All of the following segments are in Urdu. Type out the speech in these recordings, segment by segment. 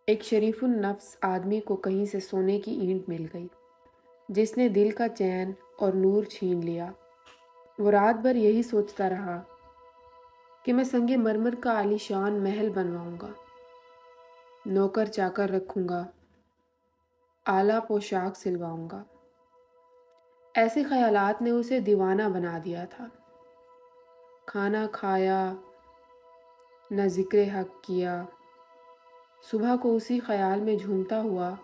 ایک شریف النفس آدمی کو کہیں سے سونے کی اینٹ مل گئی جس نے دل کا چین اور نور چھین لیا۔ وہ رات بھر یہی سوچتا رہا کہ میں سنگ مرمر کا عالی شان محل بنواؤں گا، نوکر چاکر رکھوں گا، اعلیٰ پوشاک سلواؤں گا۔ ایسے خیالات نے اسے دیوانہ بنا دیا تھا۔ کھانا کھایا، نہ ذکر حق کیا۔ صبح کو اسی خیال میں جھومتا ہوا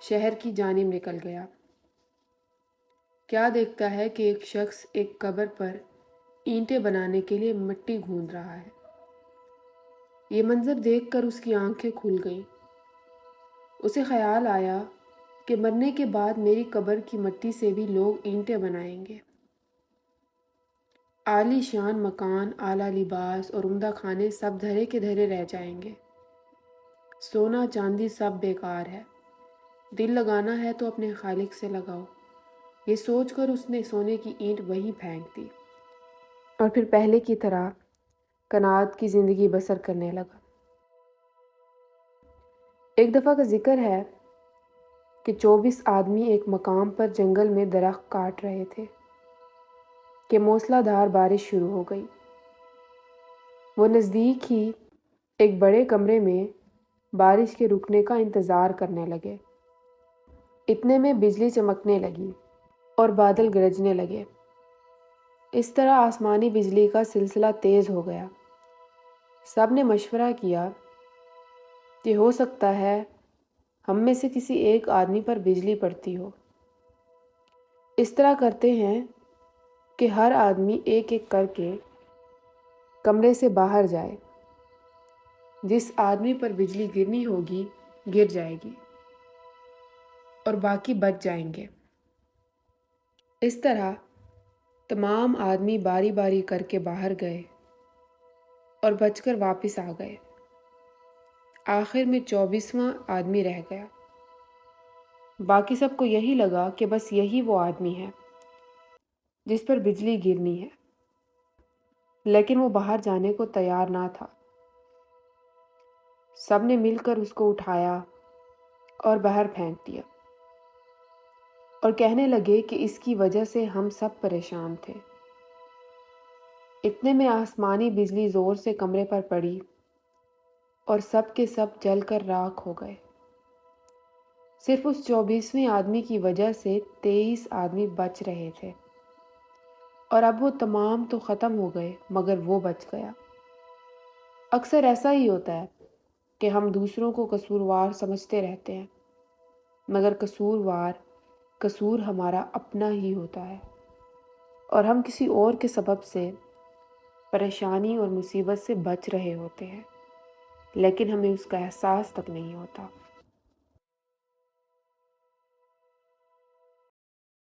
شہر کی جانب نکل گیا۔ کیا دیکھتا ہے کہ ایک شخص ایک قبر پر اینٹیں بنانے کے لیے مٹی گھوند رہا ہے۔ یہ منظر دیکھ کر اس کی آنکھیں کھل گئیں۔ اسے خیال آیا کہ مرنے کے بعد میری قبر کی مٹی سے بھی لوگ اینٹیں بنائیں گے۔ عالی شان مکان، اعلیٰ لباس اور عمدہ کھانے سب دھرے کے دھرے رہ جائیں گے۔ سونا چاندی سب بیکار ہے۔ دل لگانا ہے تو اپنے خالق سے لگاؤ۔ یہ سوچ کر اس نے سونے کی اینٹ وہیں پھینک دی اور پھر پہلے کی طرح قناعت کی زندگی بسر کرنے لگا۔ ایک دفعہ کا ذکر ہے کہ 24 آدمی ایک مقام پر جنگل میں درخت کاٹ رہے تھے کہ موسلا دھار بارش شروع ہو گئی۔ وہ نزدیک ہی ایک بڑے کمرے میں بارش کے رکنے کا انتظار کرنے لگے۔ اتنے میں بجلی چمکنے لگی اور بادل گرجنے لگے۔ اس طرح آسمانی بجلی کا سلسلہ تیز ہو گیا۔ سب نے مشورہ کیا کہ ہو سکتا ہے ہم میں سے کسی ایک آدمی پر بجلی پڑتی ہو۔ اس طرح کرتے ہیں کہ ہر آدمی ایک ایک کر کے کمرے سے باہر جائے۔ جس آدمی پر بجلی گرنی ہوگی گر جائے گی اور باقی بچ جائیں گے۔ اس طرح تمام آدمی باری باری کر کے باہر گئے اور بچ کر واپس آ گئے۔ آخر میں 24واں آدمی رہ گیا۔ باقی سب کو یہی لگا کہ بس یہی وہ آدمی ہے جس پر بجلی گرنی ہے، لیکن وہ باہر جانے کو تیار نہ تھا۔ سب نے مل کر اس کو اٹھایا اور باہر پھینک دیا اور کہنے لگے کہ اس کی وجہ سے ہم سب پریشان تھے۔ اتنے میں آسمانی بجلی زور سے کمرے پر پڑی اور سب کے سب جل کر راکھ ہو گئے۔ صرف اس 24ویں آدمی کی وجہ سے 23 آدمی بچ رہے تھے اور اب وہ تمام تو ختم ہو گئے مگر وہ بچ گیا۔ اکثر ایسا ہی ہوتا ہے کہ ہم دوسروں کو قصوروار سمجھتے رہتے ہیں مگر قصور ہمارا اپنا ہی ہوتا ہے اور ہم کسی اور کے سبب سے پریشانی اور مصیبت سے بچ رہے ہوتے ہیں، لیکن ہمیں اس کا احساس تک نہیں ہوتا۔